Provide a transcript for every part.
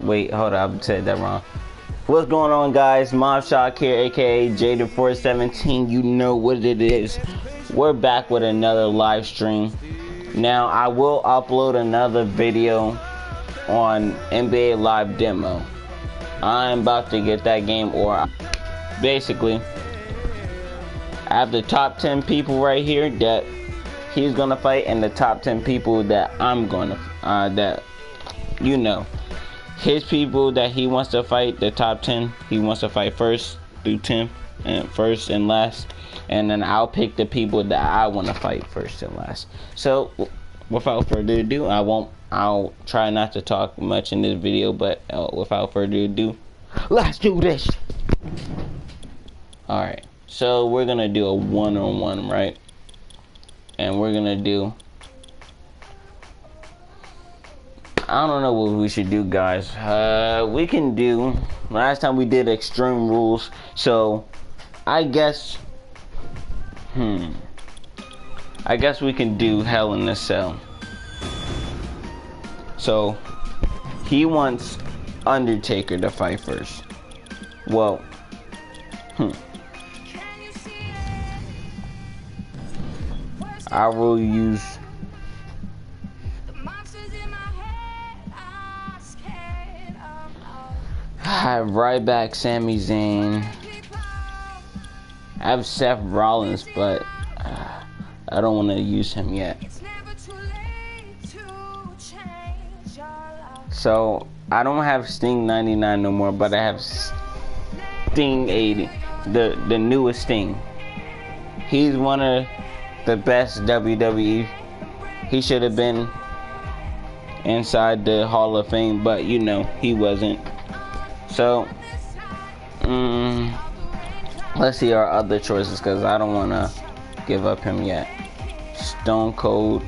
Wait, hold up, I said that wrong. What's going on, guys? Mob Shock here, aka TreaD-xMittens. You know what it is. We're back with another live stream. Now, I will upload another video on NBA Live Demo. I'm about to get that game, or basically, I have the top 10 people right here that he's gonna fight, and the top 10 people that I'm gonna, his people that he wants to fight, the top 10, he wants to fight first through 10th, and first and last, and then I'll pick the people that I want to fight first and last. So, without further ado, I'll try not to talk much in this video, but without further ado, let's do this. Alright, so we're gonna do a one-on-one, right? And we're gonna do, I don't know what we should do, guys. We can do, last time we did extreme rules, so I guess we can do Hell in a Cell. So he wants Undertaker to fight first. Well, I will use I have Ryback, Sami Zayn. I have Seth Rollins, but I don't want to use him yet. So I don't have Sting 99 no more, but I have Sting 80, the newest Sting. He's one of the best WWE. He should have been inside the Hall of Fame, but you know, he wasn't. So let's see our other choices, because I don't want to give up him yet. Stone Cold.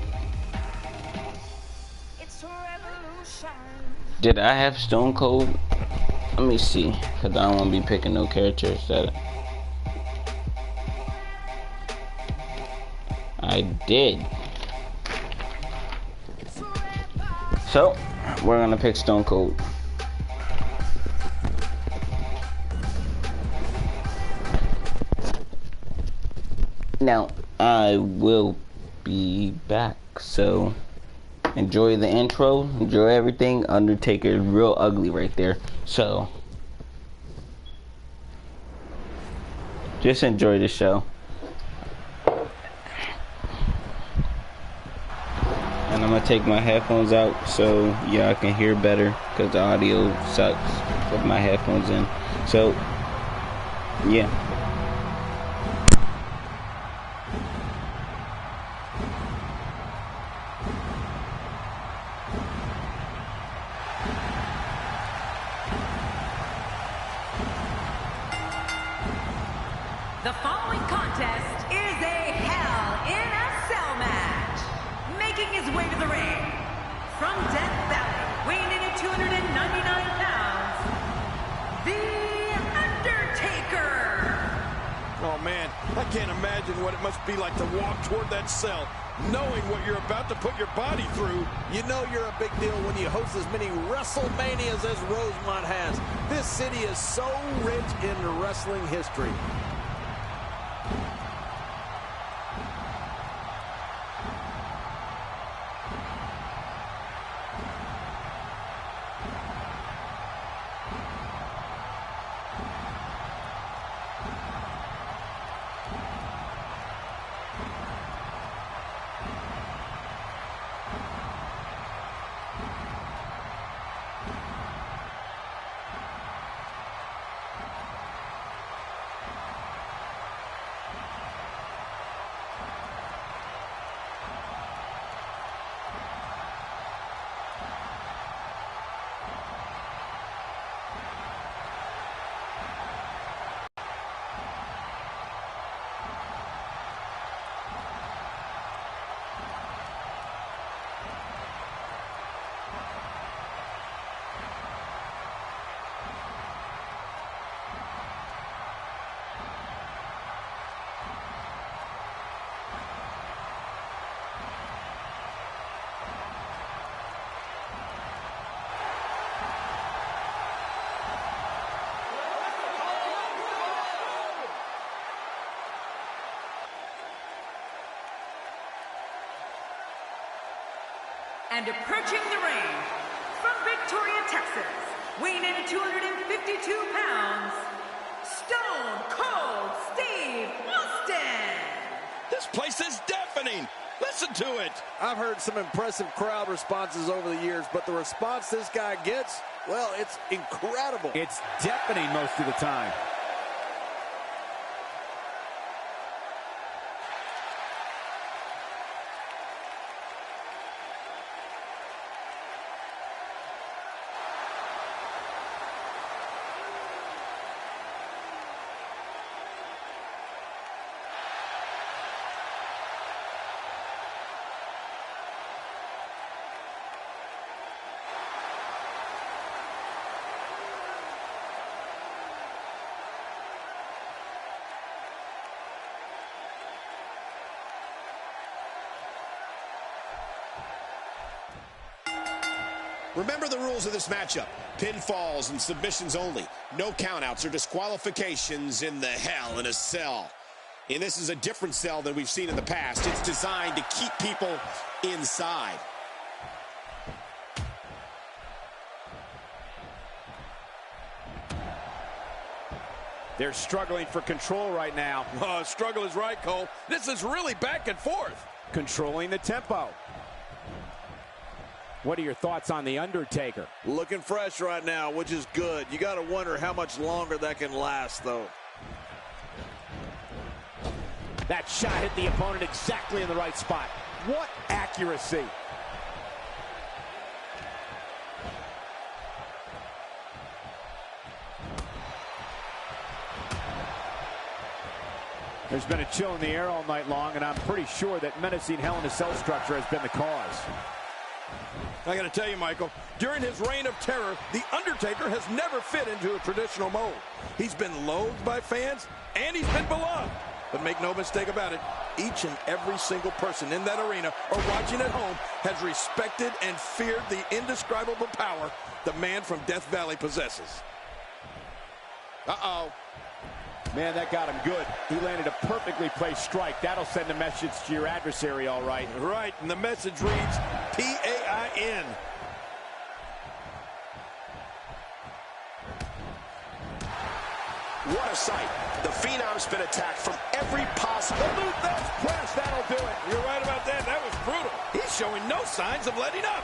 Did I have Stone Cold? Let me see, because I don't want to be picking no characters that I did. So we're gonna pick Stone Cold. Now I will be back, so enjoy the intro, enjoy everything. Undertaker is real ugly right there, so just enjoy the show. And I'm gonna take my headphones out so y'all can hear better, because the audio sucks with my headphones in. So yeah. The following contest is a Hell in a Cell match. Making his way to the ring, from Death Valley, weighing in at 299 pounds, The Undertaker. Oh man, I can't imagine what it must be like to walk toward that cell, knowing what you're about to put your body through. You know you're a big deal when you host as many WrestleManias as Rosemont has. This city is so rich in wrestling history. And approaching the ring, from Victoria, Texas, weighing in at 252 pounds, Stone Cold Steve Austin. This place is deafening. Listen to it. I've heard some impressive crowd responses over the years, but the response this guy gets, well, it's incredible. It's deafening most of the time. Remember the rules of this matchup. Pinfalls and submissions only. No countouts or disqualifications in the Hell in a Cell. And this is a different cell than we've seen in the past. It's designed to keep people inside. They're struggling for control right now. Struggle is right, Cole. This is really back and forth. Controlling the tempo. What are your thoughts on The Undertaker? Looking fresh right now, which is good. You got to wonder how much longer that can last, though. That shot hit the opponent exactly in the right spot. What accuracy. There's been a chill in the air all night long, and I'm pretty sure that menacing Hell in a Cell structure has been the cause. I got to tell you, Michael, during his reign of terror, The Undertaker has never fit into a traditional mold. He's been loathed by fans, and he's been beloved. But make no mistake about it, each and every single person in that arena or watching at home has respected and feared the indescribable power the man from Death Valley possesses. Uh-oh. Man, that got him good. He landed a perfectly placed strike. That'll send a message to your adversary, all right. Right, and the message reads, P-A-I-N. What a sight. The Phenom's been attacked from every possible... The Luther's press, that'll do it. You're right about that. That was brutal. He's showing no signs of letting up.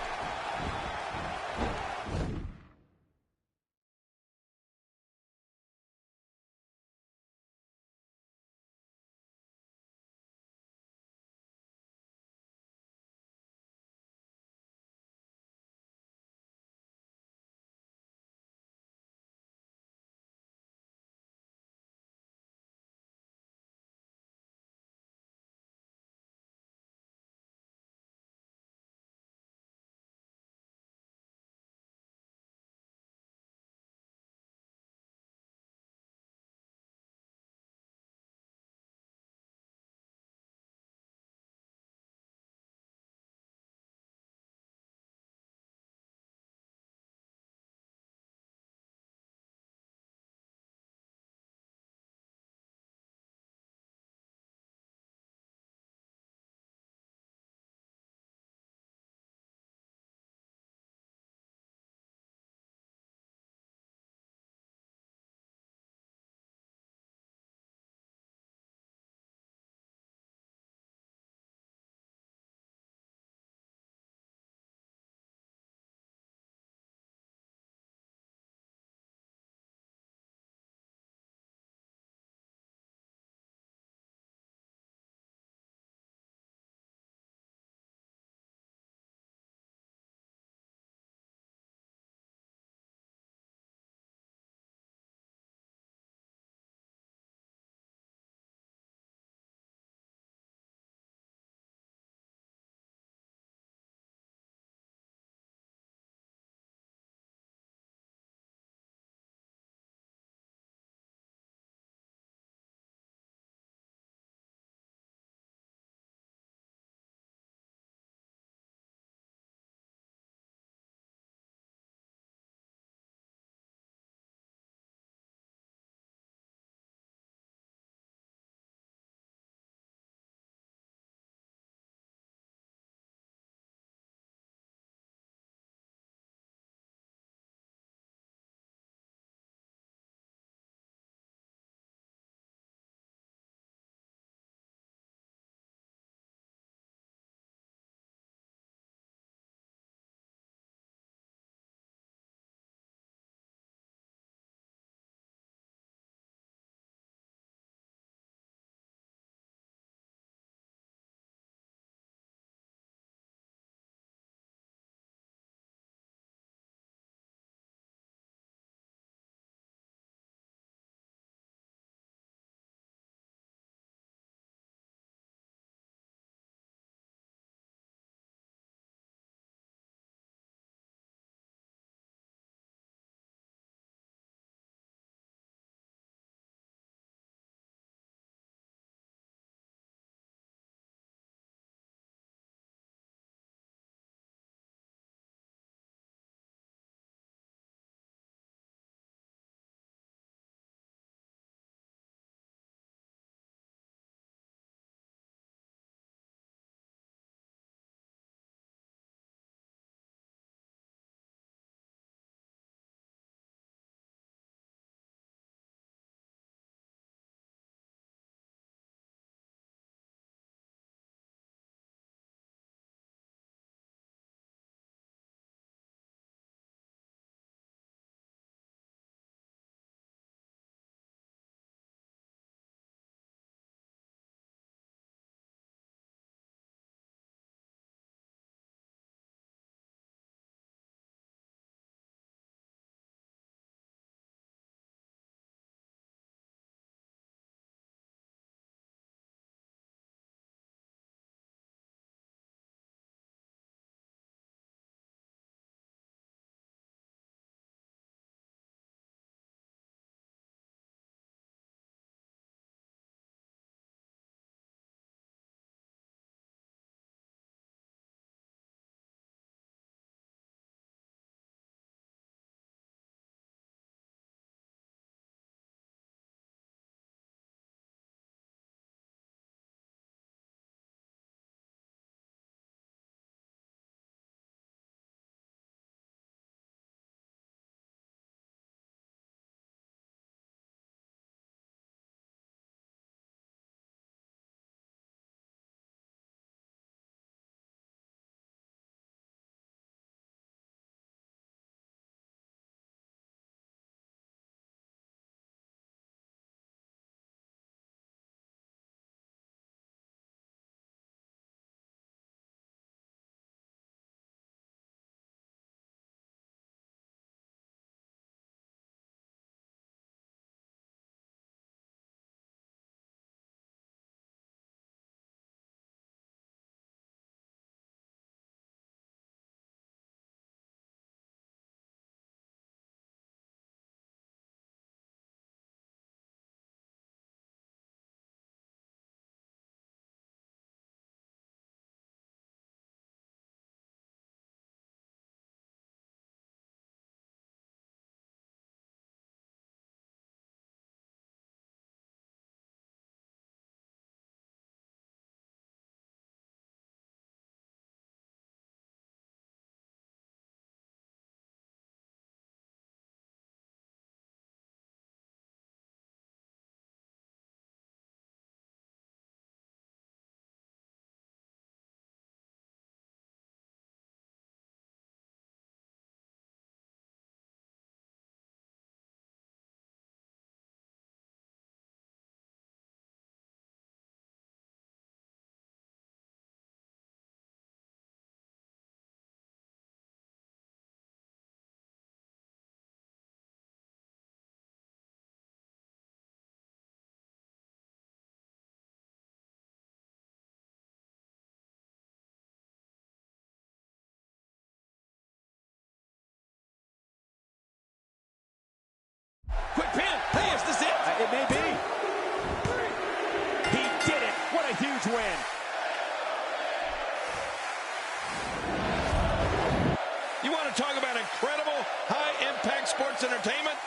sports entertainment,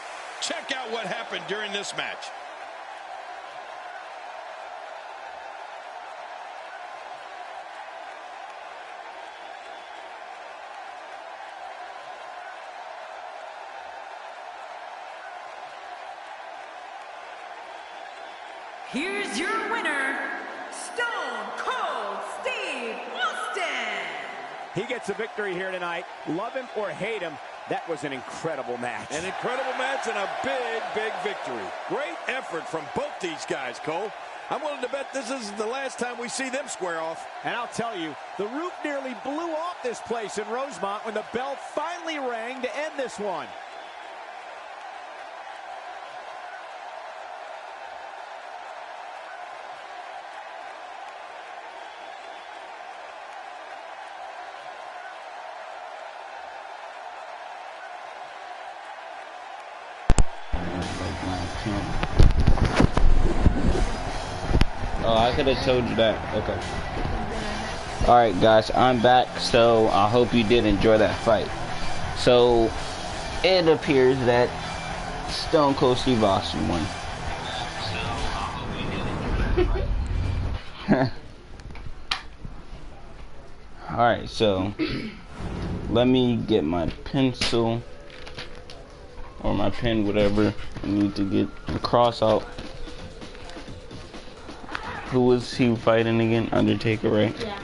check out what happened during this match. Here's your winner, Stone Cold Steve Austin. He gets a victory here tonight. Love him or hate him, that was an incredible match. An incredible match and a big, big victory. Great effort from both these guys, Cole. I'm willing to bet this is the last time we see them square off. And I'll tell you, the roof nearly blew off this place in Rosemont when the bell finally rang to end this one. Oh, I could have told you that. Okay. Alright guys, I'm back, so I hope you did enjoy that fight. So, it appears that Stone Cold Steve Austin won. Alright, so let me get my pencil or my pen, whatever. I need to get the cross out. Who was he fighting again? Undertaker, right? Yeah.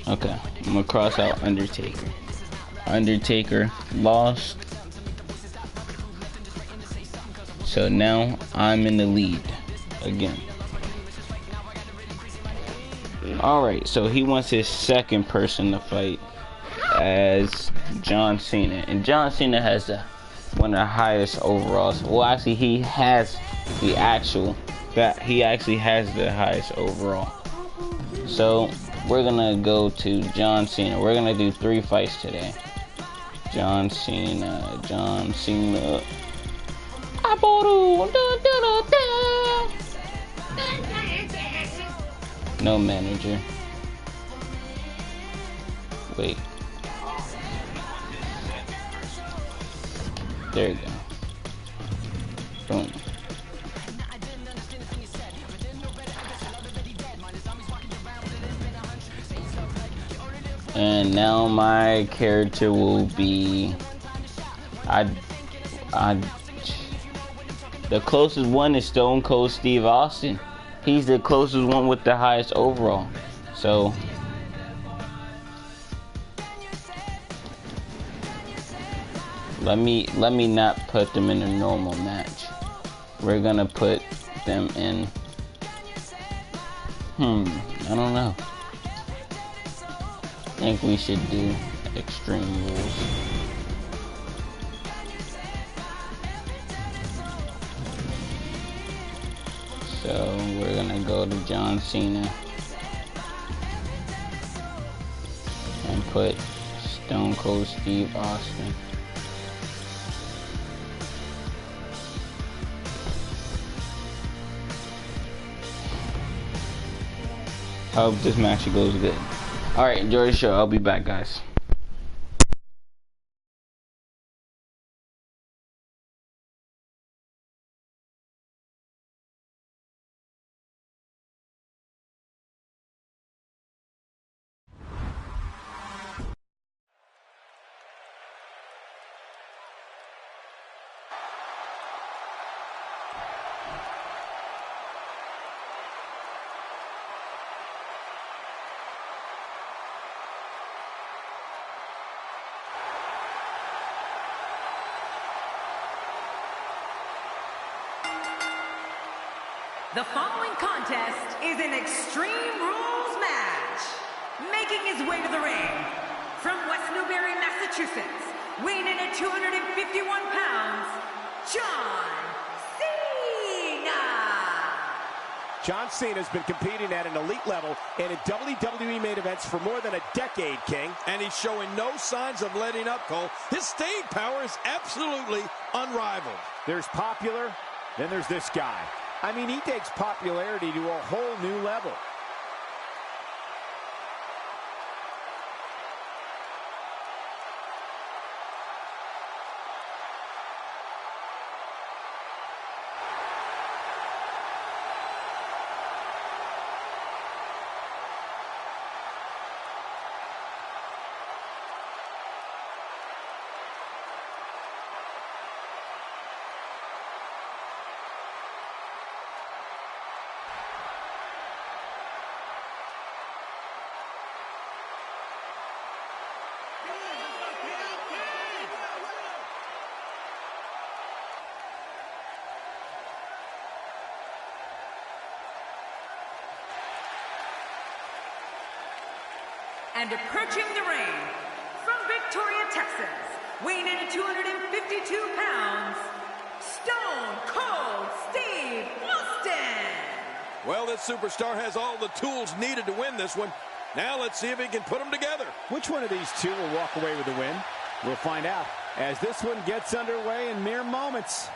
Okay, I'm gonna cross out Undertaker. Undertaker lost. So now I'm in the lead again. Alright, so he wants his second person to fight as John Cena. And John Cena has one of the highest overalls. Well, actually, he actually has the highest overall. So we're gonna go to John Cena. We're gonna do 3 fights today. John Cena. No manager. Wait. There you go. Boom. And now my character will be the closest one is Stone Cold Steve Austin. He's the closest one with the highest overall. So let me not put them in a normal match. We're gonna put them in I don't know. I think we should do Extreme Rules. So we're gonna go to John Cena and put Stone Cold Steve Austin. I hope this match goes good. Alright, enjoy the show. I'll be back, guys. The following contest is an Extreme Rules match. Making his way to the ring, from West Newbury, Massachusetts, weighing in at 251 pounds, John Cena. John Cena's been competing at an elite level and in WWE main events for more than a decade, King. And he's showing no signs of letting up, Cole. His staying power is absolutely unrivaled. There's popular, then there's this guy. I mean, he takes popularity to a whole new level. And approaching the ring, from Victoria, Texas, weighing in at 252 pounds, Stone Cold Steve Austin. Well, this superstar has all the tools needed to win this one. Now let's see if he can put them together. Which one of these two will walk away with the win? We'll find out as this one gets underway in mere moments.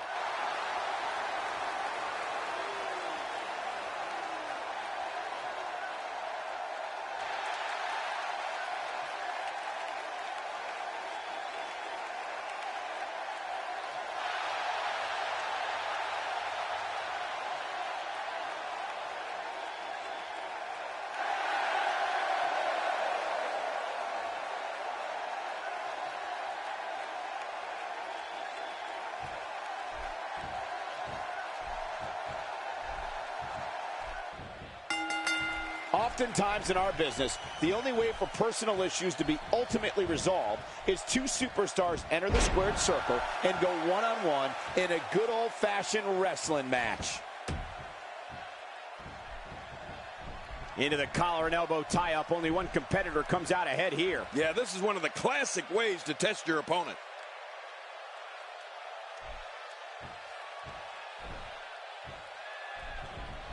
Oftentimes in our business, the only way for personal issues to be ultimately resolved is two superstars enter the squared circle and go one-on-one in a good old-fashioned wrestling match. Into the collar and elbow tie-up. Only one competitor comes out ahead here. Yeah, this is one of the classic ways to test your opponent.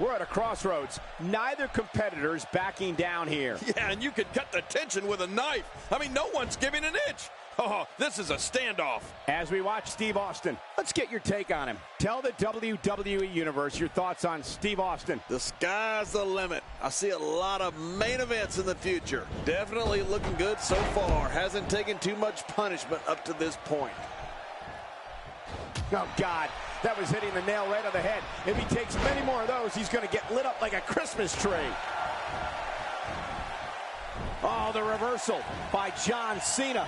We're at a crossroads. Neither competitor's backing down here. Yeah, and you could cut the tension with a knife. I mean, no one's giving an inch. Oh, this is a standoff. As we watch Steve Austin, let's get your take on him. Tell the WWE Universe your thoughts on Steve Austin. The sky's the limit. I see a lot of main events in the future. Definitely looking good so far. Hasn't taken too much punishment up to this point. Oh, God. That was hitting the nail right on the head. If he takes many more of those, he's going to get lit up like a Christmas tree. Oh, the reversal by John Cena.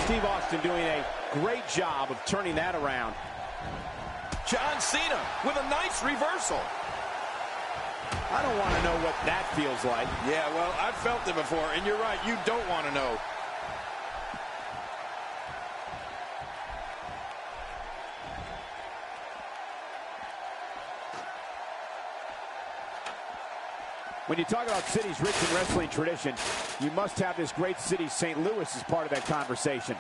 Steve Austin doing a great job of turning that around. John Cena with a nice reversal. I don't want to know what that feels like. Yeah, well, I've felt it before, and you're right, you don't want to know. When you talk about cities rich in wrestling tradition, you must have this great city, St. Louis, as part of that conversation.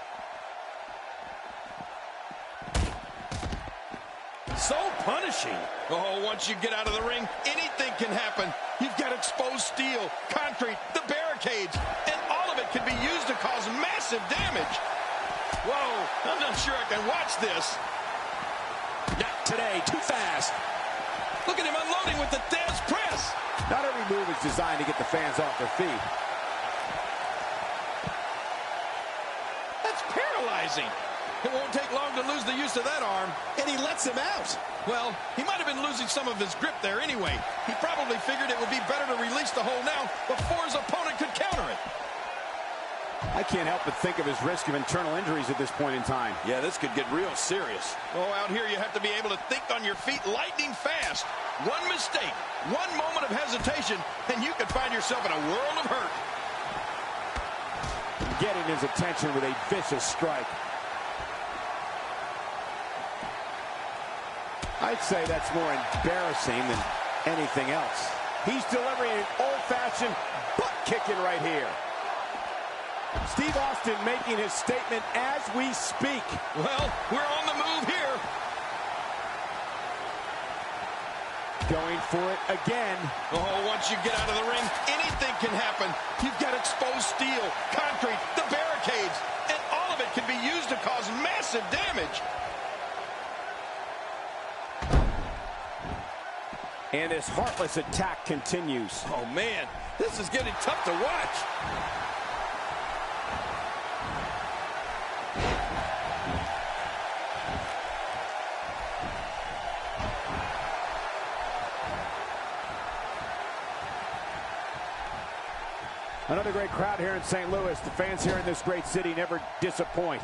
So punishing. Oh, once you get out of the ring, anything can happen. You've got exposed steel, concrete, the barricades, and all of it can be used to cause massive damage. Whoa, I'm not sure I can watch this. Not today, too fast. Look at him unloading with the Dez press. Not every move is designed to get the fans off their feet. That's paralyzing. It won't take long to lose the use of that arm. And he lets him out. Well, he might have been losing some of his grip there anyway. He probably figured it would be better to release the hold now before his opponent could counter it. I can't help but think of his risk of internal injuries at this point in time. Yeah, this could get real serious. Oh, out here you have to be able to think on your feet lightning fast. One mistake, one moment of hesitation, and you could find yourself in a world of hurt. Getting his attention with a vicious strike. I'd say that's more embarrassing than anything else. He's delivering an old-fashioned butt kicking right here. Steve Austin making his statement as we speak. Well, we're on the move here. Going for it again. Oh, once you get out of the ring, anything can happen. You've got exposed steel, concrete, the barricades, and all of it can be used to cause massive damage. And this heartless attack continues. Oh, man, this is getting tough to watch. Another great crowd here in St. Louis. The fans here in this great city never disappoint.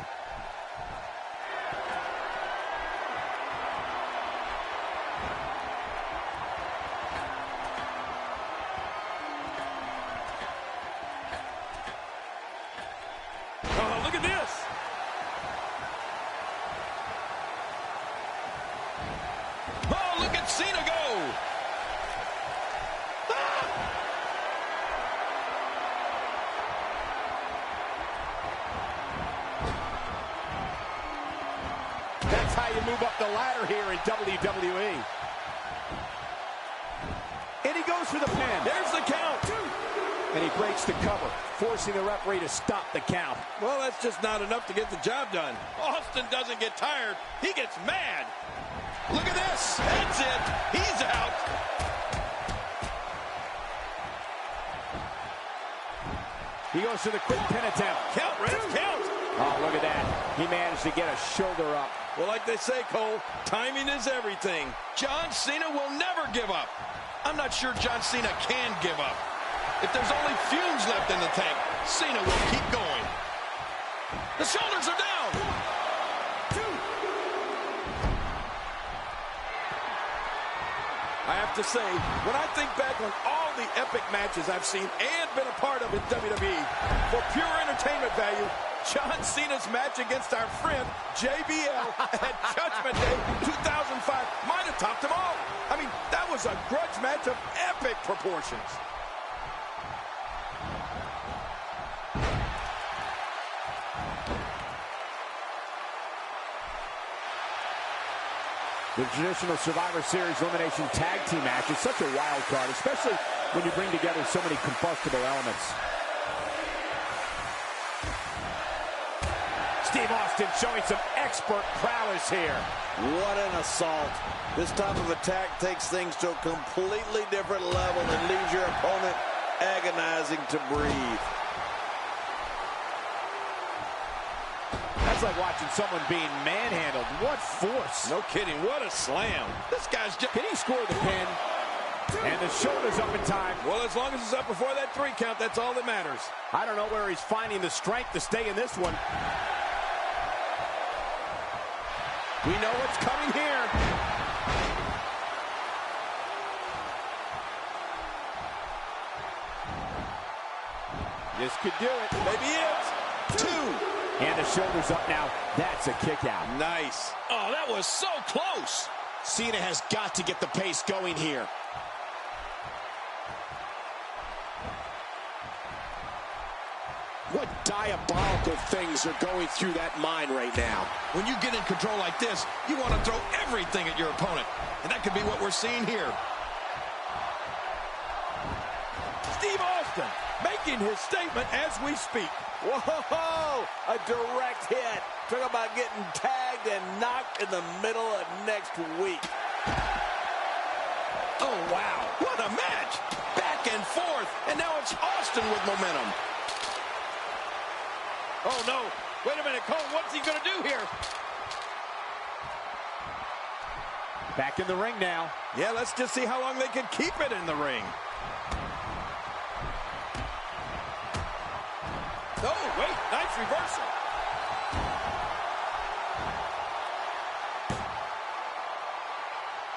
Oh, look at this. Oh, look at Cena go. Ah! That's how you move up the ladder here in WWE. And he goes for the pin. There's the count. And he breaks the cover, forcing the referee to stop the count. Well, that's just not enough to get the job done. Austin doesn't get tired. He gets mad. Look at this. That's it. He's out. He goes for the quick pin attempt. Count, Ref, count. Oh, look at that. He managed to get a shoulder up. Well, like they say, Cole, timing is everything. John Cena will never give up. I'm not sure John Cena can give up. If there's only fumes left in the tank, Cena will keep going. The shoulders are down. I have to say, when I think back on all the epic matches I've seen and been a part of in WWE, for pure entertainment value, John Cena's match against our friend JBL at Judgment Day 2005 might have topped them all. I mean, that was a grudge match of epic proportions. The traditional Survivor Series Elimination Tag Team match is such a wild card, especially when you bring together so many combustible elements. Steve Austin showing some expert prowess here. What an assault. This type of attack takes things to a completely different level and leaves your opponent agonizing to breathe. That's like watching someone being manhandled. What force. No kidding. What a slam. This guy's just... Can he score the pin? And the shoulder's up in time. Well, as long as it's up before that 3 count, that's all that matters. I don't know where he's finding the strength to stay in this one. We know what's coming here. This could do it. Maybe it. 2. And the shoulder's up now. That's a kick out. Nice. Oh, that was so close. Cena has got to get the pace going here. What diabolical things are going through that mind right now? When you get in control like this, you want to throw everything at your opponent. And that could be what we're seeing here. Steve Austin making his statement as we speak. Whoa, a direct hit. Talk about getting tagged and knocked in the middle of next week. Oh, wow. What a match. Back and forth. And now it's Austin with momentum. Oh, no. Wait a minute, Cole. What's he going to do here? Back in the ring now. Yeah, let's just see how long they can keep it in the ring. Oh, wait. Nice reversal.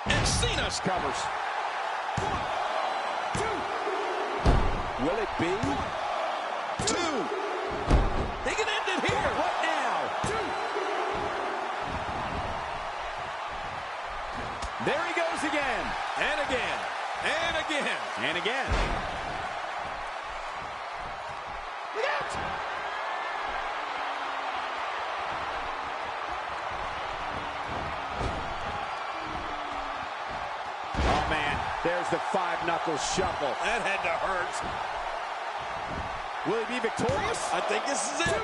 And Cena Covers. 1, 2. Will it be? 2. They can end it here. What now? 2. There he goes again. And again. And again. And again. Look out. Oh, man. There's the 5-knuckle shuffle. That had to hurt. Will he be victorious? I think this is it.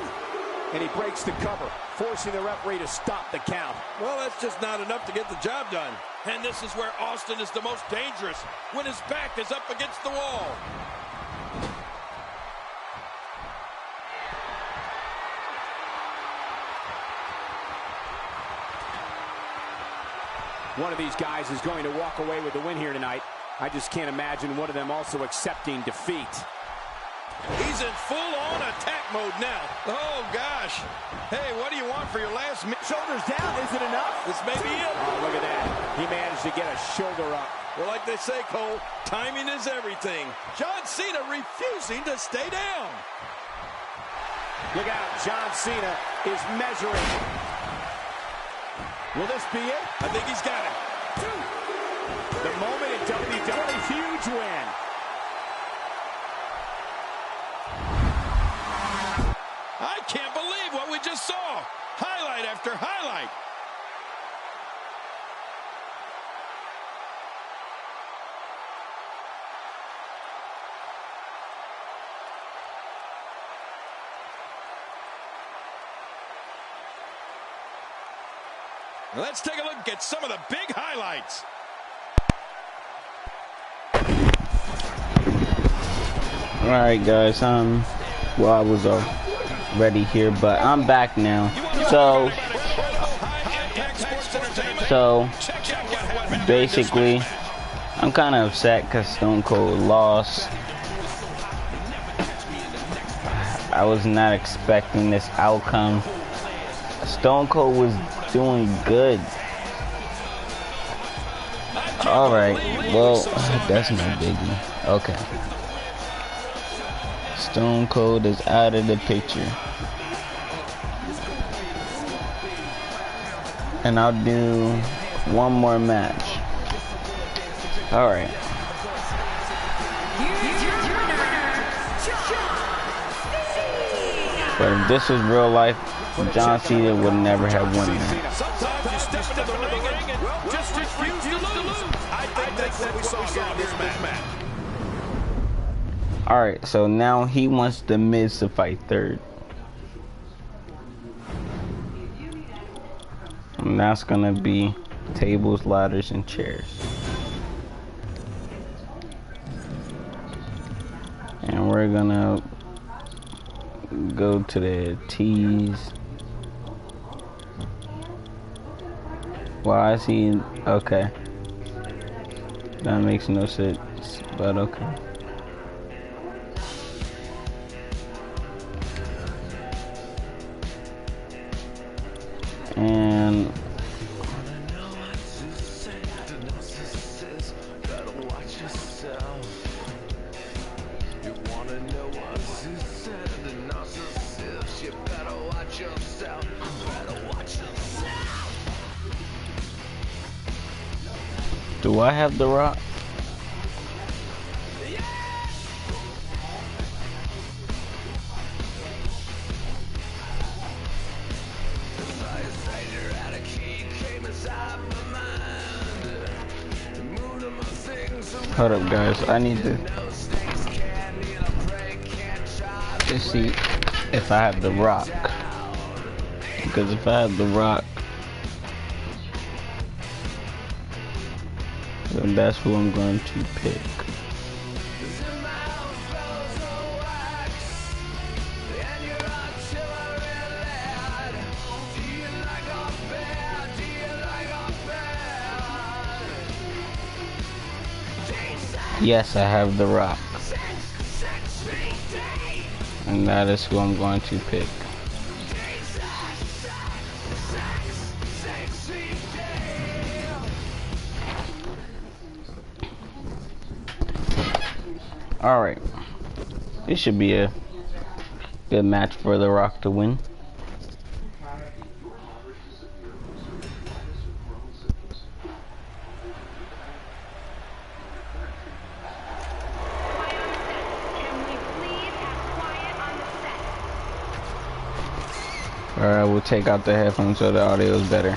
And he breaks the cover, forcing the referee to stop the count. Well, that's just not enough to get the job done. And this is where Austin is the most dangerous, when his back is up against the wall. One of these guys is going to walk away with the win here tonight. I just can't imagine one of them also accepting defeat. He's in full-on attack mode now. Oh, gosh. Hey, what do you want for your last minute? Shoulders down, is it enough? This may be it. Oh, look at that. He managed to get a shoulder up. Well, like they say, Cole, timing is everything. John Cena refusing to stay down. Look out, John Cena is measuring. Will this be it? I think he's got it. 2. The moment in WWE, huge win. I can't believe what we just saw. Highlight after highlight. Let's take a look at some of the big highlights. All right, guys. Well, I was already here, but I'm back now. So basically, I'm kind of upset because Stone Cold lost. I was not expecting this outcome. Stone Cold was doing good. Alright, well, that's no biggie. Okay. Stone Cold is out of the picture. And I'll do one more match. Alright. But if this was real life, John Cena would never have won that. Sometimes you step into the ring and just refuse to lose. I think that's what we saw here in this match. Alright, so now he wants The Miz to fight third. And that's gonna be tables, ladders, and chairs. And we're gonna go to the tees. Why is he okay? That makes no sense, but okay. And do I have The Rock? Hold up, guys. I need to see if I have The Rock. Because if I have The Rock, then that's who I'm going to pick. Yes, I have The Rock. And that is who I'm going to pick. Alright. This should be a good match for The Rock to win. Alright, we'll take out the headphones so the audio is better.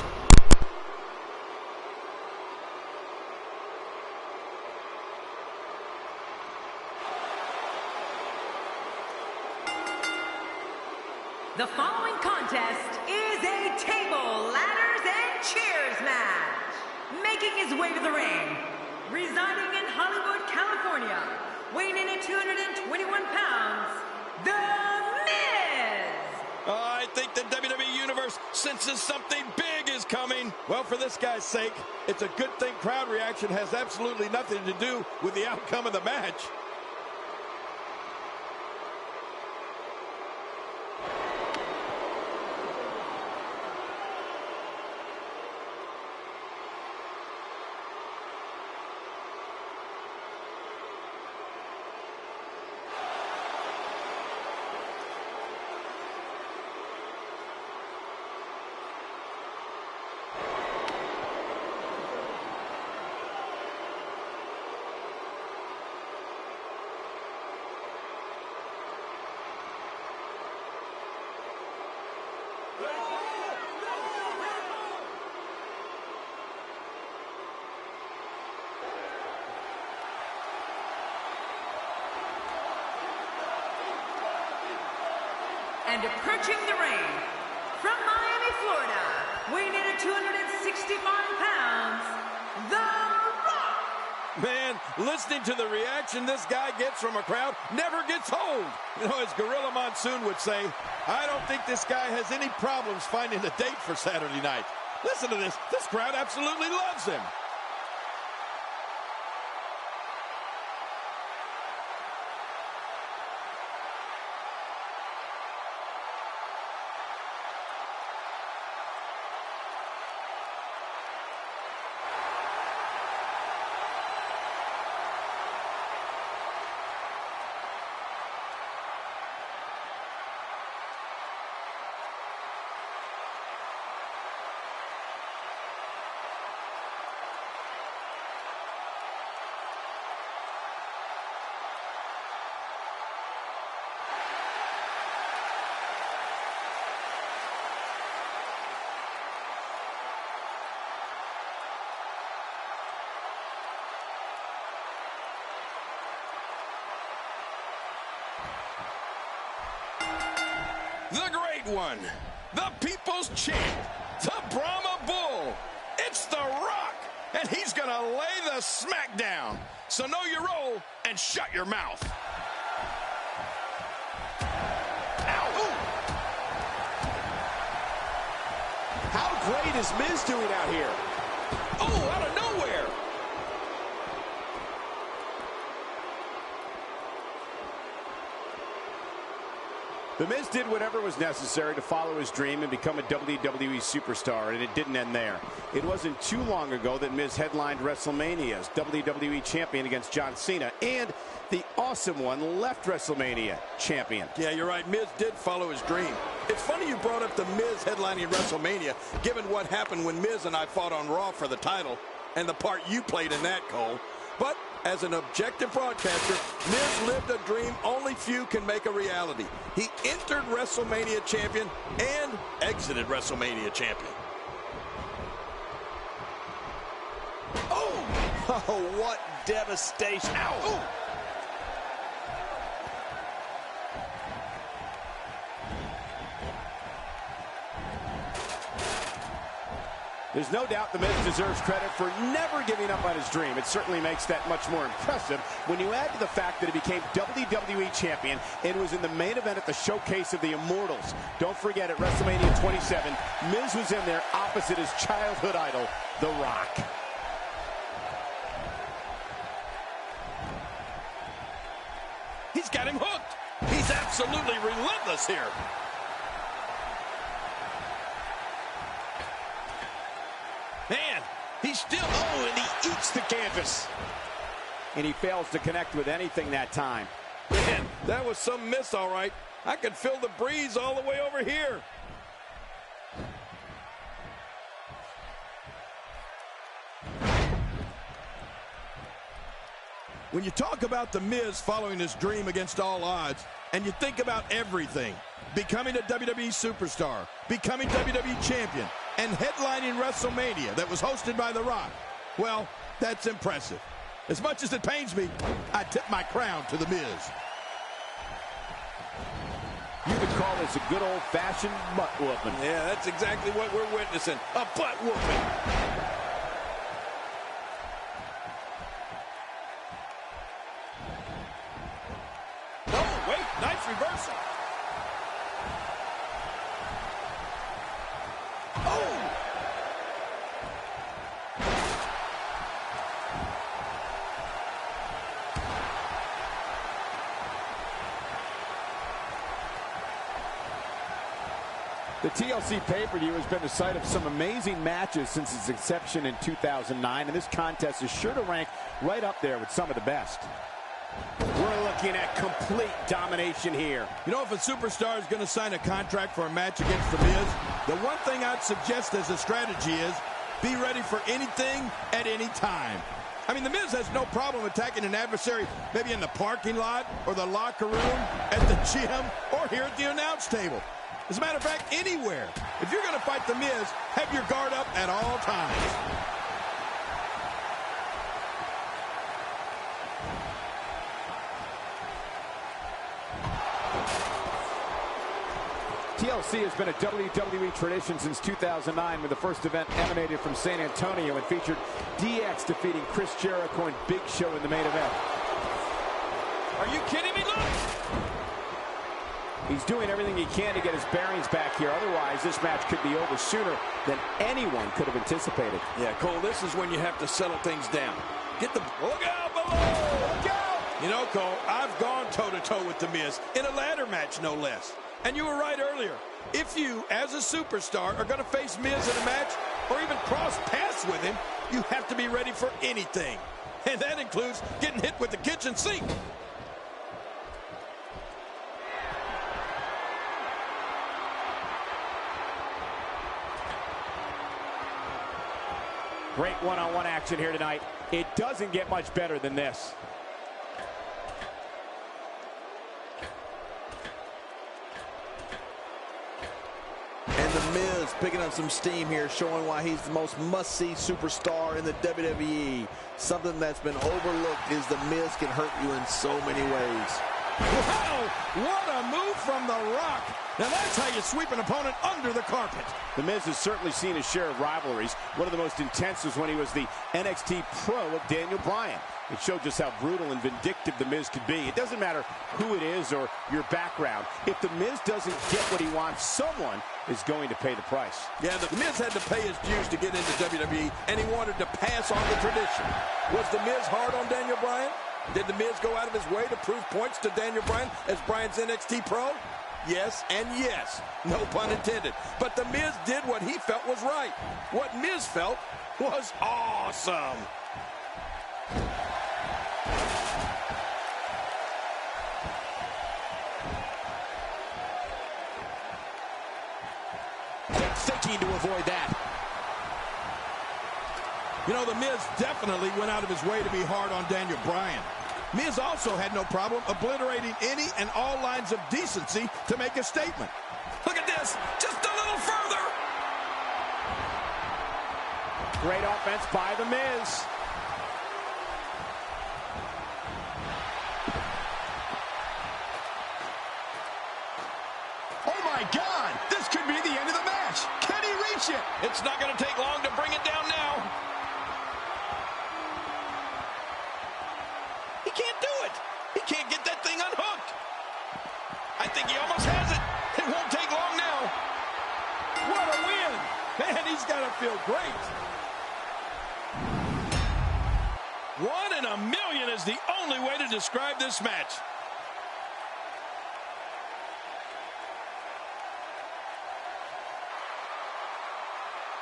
The following contest is a table, ladders, and chairs match. Making his way to the ring, residing in Hollywood, California, weighing in at 221 pounds, The Miz! I think the WWE Universe senses something big is coming. Well, for this guy's sake, it's a good thing crowd reaction has absolutely nothing to do with the outcome of the match. And approaching the ring, from Miami, Florida, weighing in at 265 pounds, The Rock. Man, listening to the reaction this guy gets from a crowd never gets old. You know, as Gorilla Monsoon would say, I don't think this guy has any problems finding a date for Saturday night. Listen to this. This crowd absolutely loves him. The great one, the people's champ, the Brahma Bull. It's The Rock, and he's going to lay the smack down. So know your role and shut your mouth. Ow. Ooh. How great is Miz doing out here? Oh, out of nowhere. The Miz did whatever was necessary to follow his dream and become a WWE superstar, and it didn't end there. It wasn't too long ago that Miz headlined WrestleMania as WWE champion against John Cena, and the awesome one left WrestleMania champion. Yeah, you're right. Miz did follow his dream. It's funny you brought up the Miz headlining WrestleMania, given what happened when Miz and I fought on Raw for the title, and the part you played in that, Cole. But as an objective broadcaster, Miz lived a dream only few can make a reality. He entered WrestleMania champion and exited WrestleMania champion. Oh, what devastation. Ow. Ooh. There's no doubt The Miz deserves credit for never giving up on his dream. It certainly makes that much more impressive when you add to the fact that he became WWE champion and was in the main event at the Showcase of the Immortals. Don't forget, at WrestleMania 27, Miz was in there opposite his childhood idol, The Rock. He's got him hooked. He's absolutely relentless here. Man, he's still, and he eats the canvas. And he fails to connect with anything that time. Man, that was some miss, all right. I could feel the breeze all the way over here. When you talk about The Miz following his dream against all odds, and you think about everything, becoming a WWE superstar, becoming WWE champion, and headlining WrestleMania that was hosted by The Rock, well, that's impressive. As much as it pains me, I tip my crown to The Miz. You could call this a good old-fashioned butt whooping. Yeah, that's exactly what we're witnessing, a butt whooping. Nice reversal. Oh! The TLC pay-per-view has been the site of some amazing matches since its inception in 2009, and this contest is sure to rank right up there with some of the best. We're looking at complete domination here. You know, if a superstar is going to sign a contract for a match against The Miz, the one thing I'd suggest as a strategy is be ready for anything at any time. I mean, The Miz has no problem attacking an adversary maybe in the parking lot or the locker room, at the gym, or here at the announce table. As a matter of fact, anywhere. If you're going to fight The Miz, have your guard up at all times. TLC has been a WWE tradition since 2009 when the first event emanated from San Antonio and featured DX defeating Chris Jericho and Big Show in the main event. Are you kidding me? Look! He's doing everything he can to get his bearings back here. Otherwise, this match could be over sooner than anyone could have anticipated. Yeah, Cole, this is when you have to settle things down. Get the... Look out below! Look out! You know, Cole, I've gone toe-to-toe with The Miz in a ladder match, no less. And you were right earlier. If you, as a superstar, are going to face Miz in a match or even cross paths with him, you have to be ready for anything. And that includes getting hit with the kitchen sink. Great one-on-one action here tonight. It doesn't get much better than this. And The Miz picking up some steam here, showing why he's the most must-see superstar in the WWE. Something that's been overlooked is The Miz can hurt you in so many ways. Wow! What a move from The Rock! Now that's how you sweep an opponent under the carpet. The Miz has certainly seen his share of rivalries. One of the most intense was when he was the NXT Pro of Daniel Bryan. It showed just how brutal and vindictive The Miz could be. It doesn't matter who it is or your background. If The Miz doesn't get what he wants, someone is going to pay the price. Yeah, The Miz had to pay his dues to get into WWE, and he wanted to pass on the tradition. Was The Miz hard on Daniel Bryan? Did The Miz go out of his way to prove points to Daniel Bryan as Bryan's NXT Pro? Yes and yes. No pun intended. But The Miz did what he felt was right. What Miz felt was awesome. Thinking to avoid that. You know, The Miz definitely went out of his way to be hard on Daniel Bryan. Miz also had no problem obliterating any and all lines of decency to make a statement. Look at this, just a little further. Great offense by The Miz. Oh my God, this could be the end of the match. Can he reach it? It's not going to take long to bring it down now. He can't do it. He can't get that thing unhooked. I think he almost has it. It won't take long now. What a win. Man, he's got to feel great. 1 in a million is the only way to describe this match.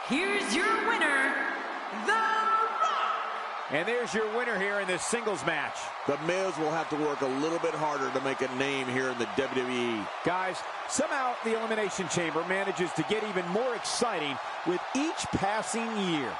Here's your winner, The Rock. And there's your winner here in this singles match. The Miz will have to work a little bit harder to make a name here in the WWE. Guys, somehow the Elimination Chamber manages to get even more exciting with each passing year.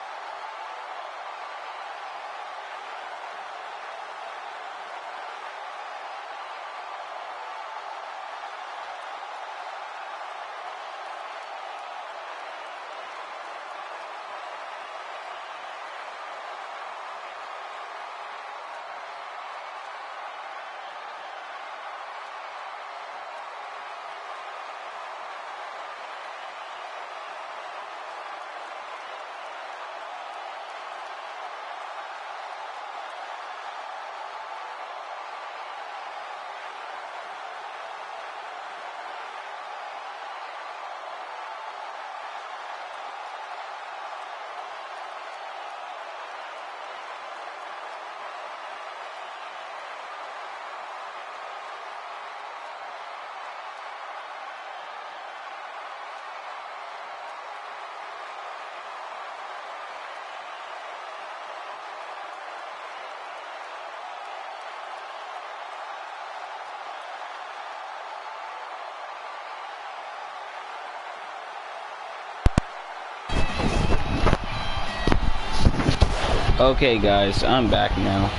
Okay guys, I'm back now.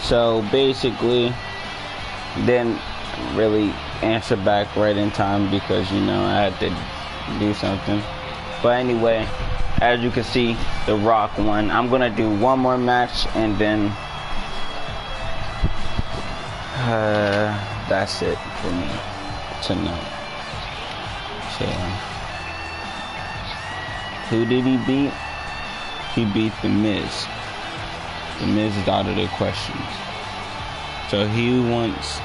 So basically, didn't really answer back right in time because, you know, I had to do something. But anyway, as you can see, The Rock won. I'm gonna do one more match and then that's it for me tonight. So, who did he beat? He beat The Miz. The Miz is out of the questions. So he wants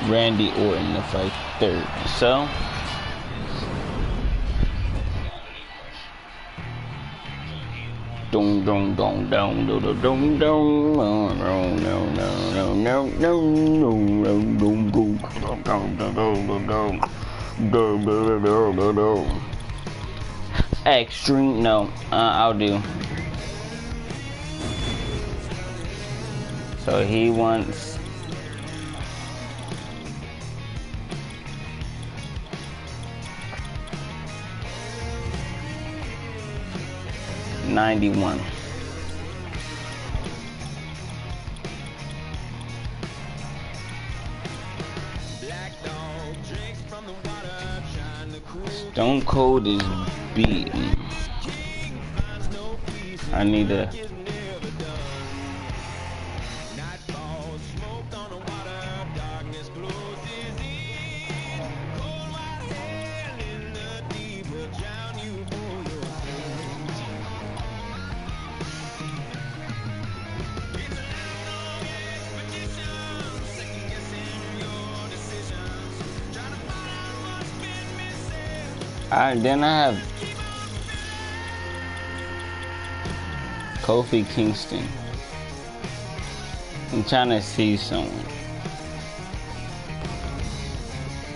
Randy Orton to fight third. So dong dong dong dong dong dong dong dong. Extreme, no, I'll do. So he wants $91. Stone Cold is beaten. I need to. Then I have Kofi Kingston. I'm trying to see someone.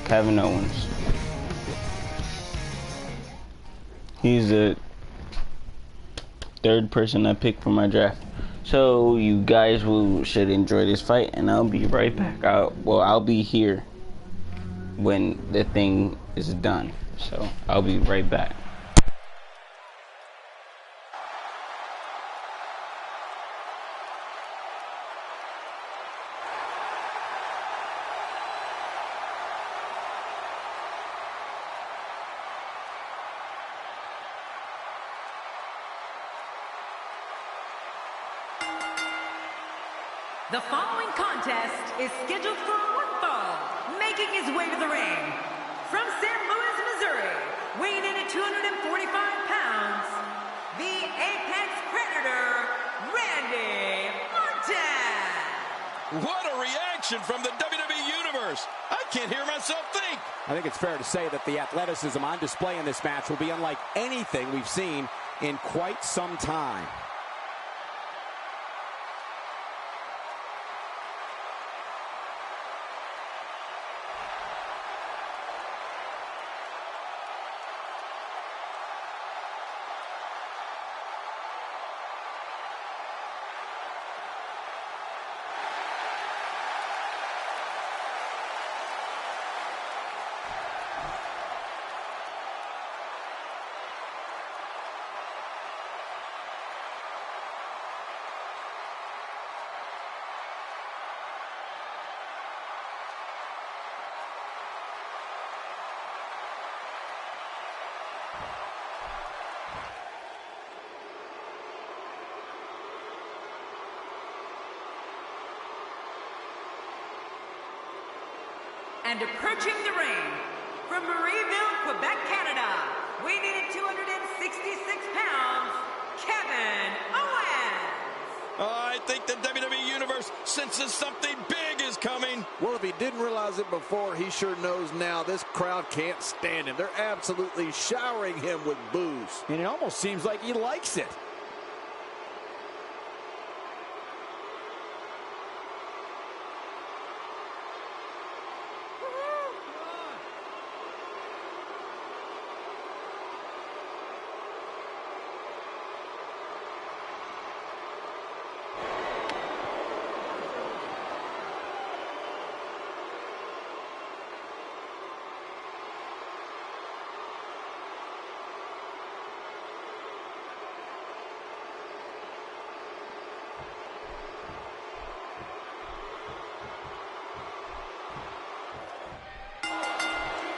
Kevin Owens. He's the third person I picked for my draft. So you guys should enjoy this fight, and I'll be right back. I'll be here when the thing is done. So I'll be right back. The following contest is scheduled for one fall, making his way to the ring. From St. Louis, Missouri, weighing in at 245 pounds, the Apex Predator, Randy Orton. What a reaction from the WWE Universe. I can't hear myself think. I think it's fair to say that the athleticism on display in this match will be unlike anything we've seen in quite some time. And approaching the ring, from Marieville, Quebec, Canada, weighing in at 266 pounds, Kevin Owens. I think the WWE Universe senses something big is coming. Well, if he didn't realize it before, he sure knows now. This crowd can't stand him. They're absolutely showering him with boos. And it almost seems like he likes it.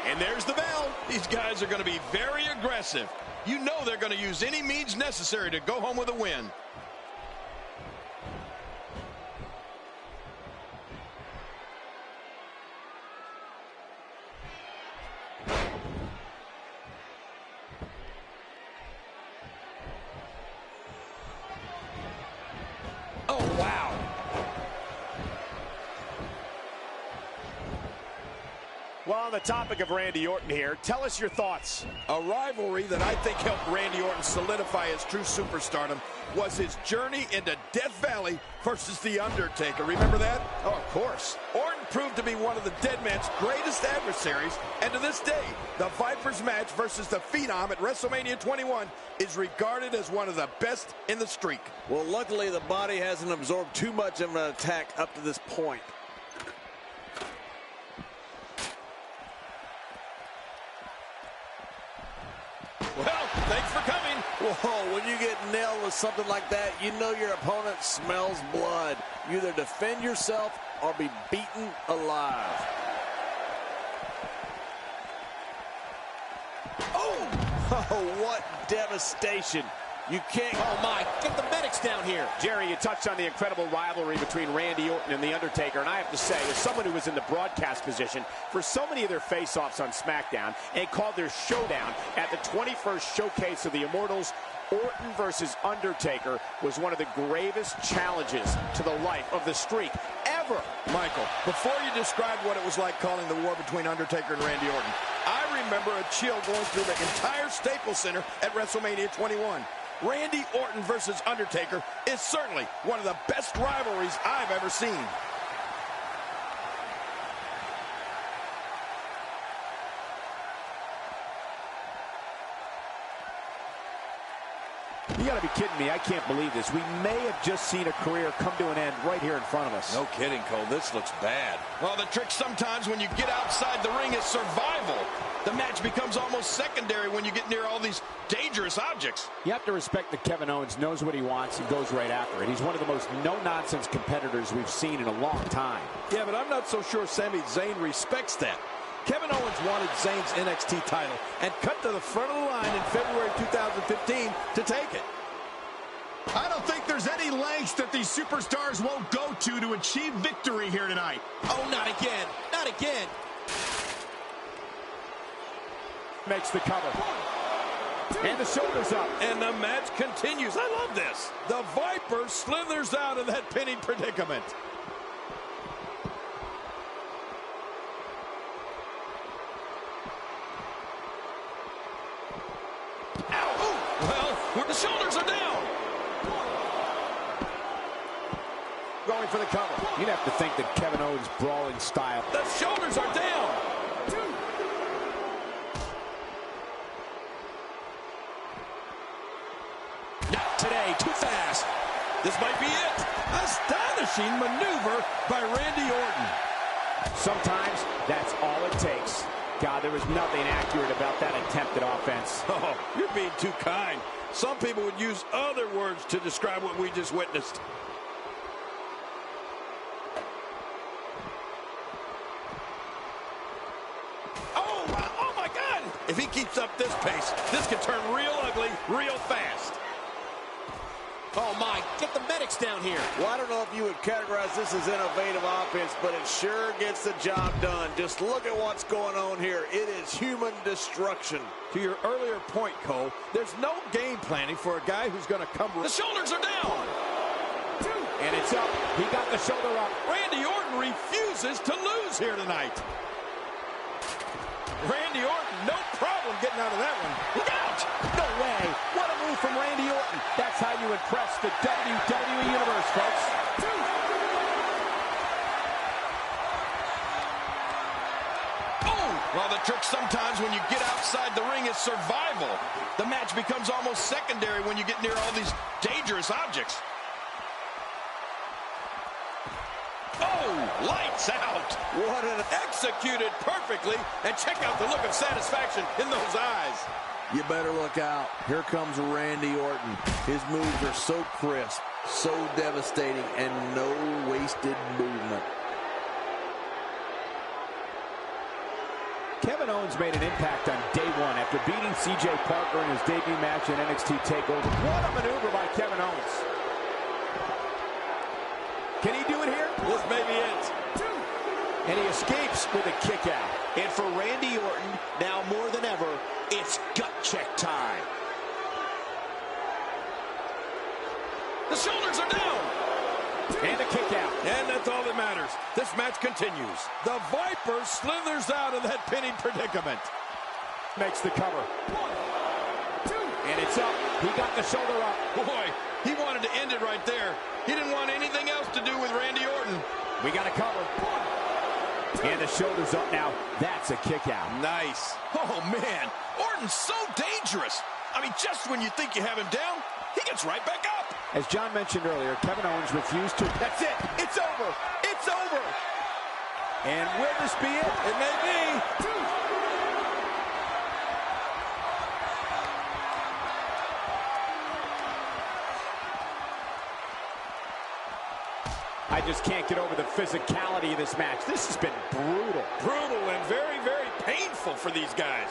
And there's the bell. These guys are going to be very aggressive. You know they're going to use any means necessary to go home with a win. on the topic of Randy Orton here, tell us your thoughts. A rivalry that I think helped Randy Orton solidify his true superstardom was his journey into Death Valley versus The Undertaker. Remember that? Oh, of course. Orton proved to be one of the Dead Man's greatest adversaries, and to this day, the Vipers match versus the Phenom at WrestleMania 21 is regarded as one of the best in the streak. Well, luckily the body hasn't absorbed too much of an attack up to this point. Well, thanks for coming. Whoa, when you get nailed with something like that, you know your opponent smells blood. You either defend yourself or be beaten alive. Oh, what devastation. You can't... Oh, my. Get the medics down here. Jerry, you touched on the incredible rivalry between Randy Orton and The Undertaker, and I have to say, as someone who was in the broadcast position for so many of their face-offs on SmackDown and called their showdown at the 21st Showcase of the Immortals, Orton versus Undertaker was one of the gravest challenges to the life of the streak ever. Michael, before you described what it was like calling the war between Undertaker and Randy Orton, I remember a chill going through the entire Staples Center at WrestleMania 21. Randy Orton versus Undertaker is certainly one of the best rivalries I've ever seen. You gotta be kidding me. I can't believe this. We may have just seen a career come to an end right here in front of us. No kidding, Cole. This looks bad. Well, the trick sometimes when you get outside the ring is survival. The match becomes almost secondary when you get near all these dangerous objects. You have to respect that Kevin Owens knows what he wants and goes right after it. He's one of the most no-nonsense competitors we've seen in a long time. Yeah, but I'm not so sure Sami Zayn respects that. Kevin Owens wanted Zayn's NXT title and cut to the front of the line in February 2015 to take it. I don't think there's any lengths that these superstars won't go to achieve victory here tonight. Oh, not again. Not again. Makes the cover. And the shoulders up. And the match continues. I love this. The Viper slithers out of that pinning predicament. Well, the shoulders are down. Going for the cover. You'd have to think that Kevin Owens' brawling style. The shoulders are down. Not today. Too fast. This might be it. Astonishing maneuver by Randy Orton. Sometimes that's all it takes. God, there was nothing accurate about that attempted offense. Oh, you're being too kind. Some people would use other words to describe what we just witnessed. Oh my God! If he keeps up this pace, this could turn real ugly real fast. Oh my, get the medics down here. Well, I don't know if you would categorize this as innovative offense, but it sure gets the job done. Just look at what's going on here. It is human destruction. To your earlier point, Cole, there's no game planning for a guy who's going to come... The shoulders are down! And it's up. He got the shoulder up. Randy Orton refuses to lose here tonight. Randy Orton, no problem getting out of that one. Look out! No way. What a move from Randy Orton. That's how you impress the WWE Universe, folks. Well, the trick sometimes when you get outside the ring is survival. The match becomes almost secondary when you get near all these dangerous objects. Oh, lights out. What an... Executed perfectly. And check out the look of satisfaction in those eyes. You better look out. Here comes Randy Orton. His moves are so crisp, so devastating, and no wasted movement. Kevin Owens made an impact on day one after beating C.J. Parker in his debut match in NXT TakeOver. What a maneuver by Kevin Owens. Can he do it here? This may be it. And he escapes with a kick out. And for Randy Orton, now more than ever, it's gut check time. The shoulders are down. And a kick out. And that's all that matters. This match continues. The Viper slithers out of that pinning predicament. Makes the cover. 1, 2. And it's up. He got the shoulder up. Boy, he wanted to end it right there. He didn't want anything else to do with Randy Orton. We got a cover. 1, 2. And the shoulder's up now. That's a kick out. Nice. Oh, man. Orton's so dangerous. I mean, just when you think you have him down, he gets right back up. As John mentioned earlier, Kevin Owens refused to. That's it. It's over. It's over. And will this be it? It may be. 2. I just can't get over the physicality of this match. This has been brutal. Brutal and very, very painful for these guys.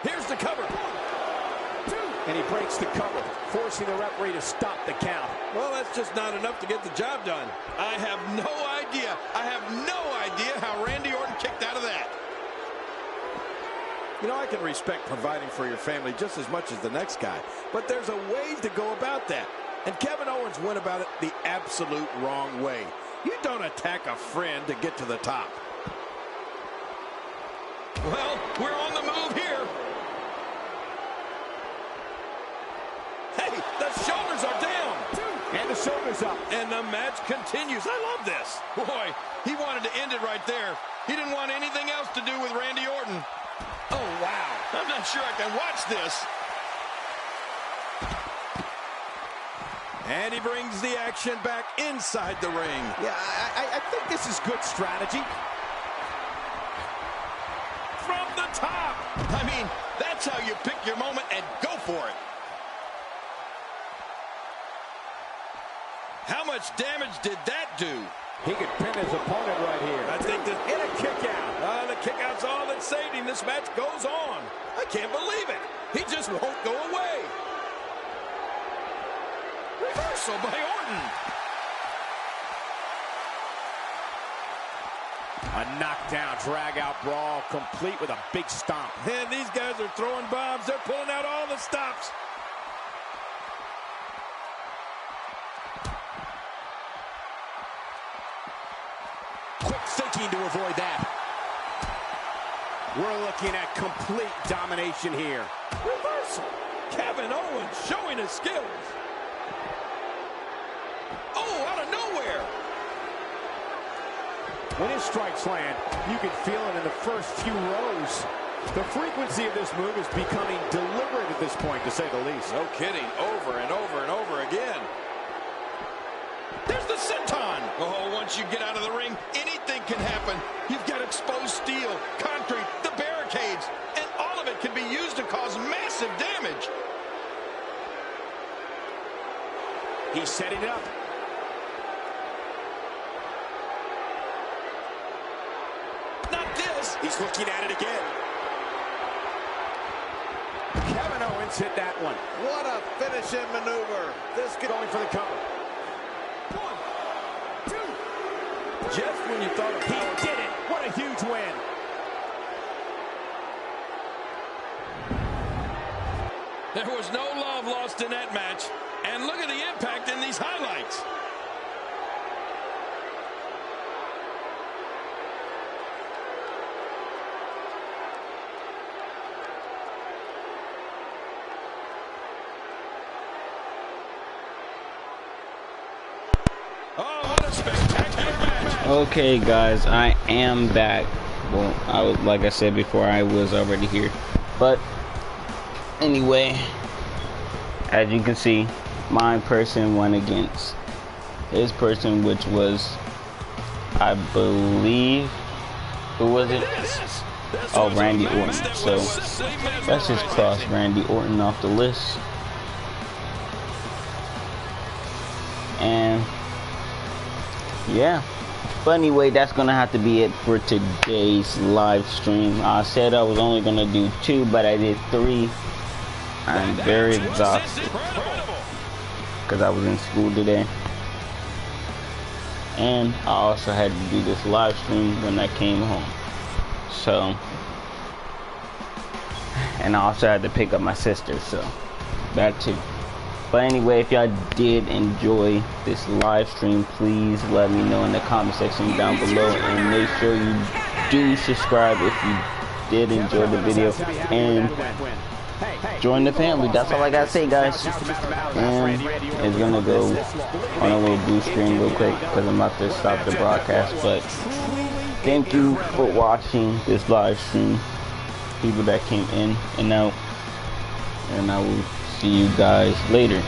Here's the cover. 1, 2. And he breaks the cover, forcing the referee to stop the count. Well, that's just not enough to get the job done. I have no idea. I have no idea how Randy Orton kicked out of that. You know, I can respect providing for your family just as much as the next guy, but there's a way to go about that. And Kevin Owens went about it the absolute wrong way. You don't attack a friend to get to the top. Well, we're on the move here. Hey, the shoulders are down. 2. And the shoulders up. And the match continues. I love this. Boy, he wanted to end it right there. He didn't want anything else to do with Randy Orton. Oh, wow. I'm not sure I can watch this. And he brings the action back inside the ring. Yeah, I think this is good strategy. From the top. I mean, that's how you pick your moment and go for it. How much damage did that do? He could pin his opponent right here. I think that in a kick out. The kick out's all that saved him. This match goes on. I can't believe it. He just won't go away. Reversal by Orton. A knockdown, drag-out brawl, complete with a big stomp. And these guys are throwing bombs. They're pulling out all the stops. Quick thinking to avoid that. We're looking at complete domination here. Reversal. Kevin Owens showing his skills. Oh, out of nowhere. When his strikes land, you can feel it in the first few rows. The frequency of this move is becoming deliberate at this point, to say the least. No kidding. Over and over and over again. There's the senton. Oh, once you get out of the ring, anything can happen. You've got exposed steel, concrete, the barricades, and all of it can be used to cause massive damage. He's setting it up. Not this. He's looking at it again. Kevin Owens hit that one. What a finishing maneuver. This could Going for the cover. 1, 2. Just when you thought He did it. What a huge win. there was no love lost in that match. And look at the impact in these highlights. Oh, what a spectacular match. Okay, guys, I am back. Well, like I said before, I was already here. But anyway, as you can see, my person went against his person, which was, I believe, who was it? Oh, Randy Orton. So let's just cross Randy Orton off the list. And yeah, but anyway, that's gonna have to be it for today's live stream. I said I was only gonna do 2, but I did 3. I'm very exhausted because I was in school today, and I also had to do this live stream when I came home. So and I also had to pick up my sister, so that too. But anyway, if y'all did enjoy this live stream, please let me know in the comment section down below, and make sure you do subscribe if you did enjoy the video, and join the family. That's all I gotta say, guys. And it's gonna go on a little blue screen real quick because I'm about to stop the broadcast. But thank you for watching this live stream, people that came in and out, and I will see you guys later.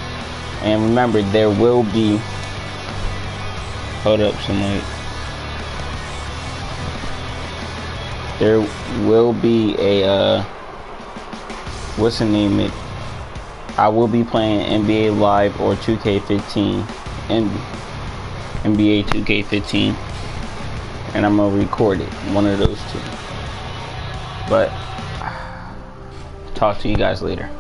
And remember, there will be, hold up, somebody, there will be a what's the name it, I will be playing NBA Live or 2K15, and NBA 2K15, and I'm gonna record it, one of those two. But talk to you guys later.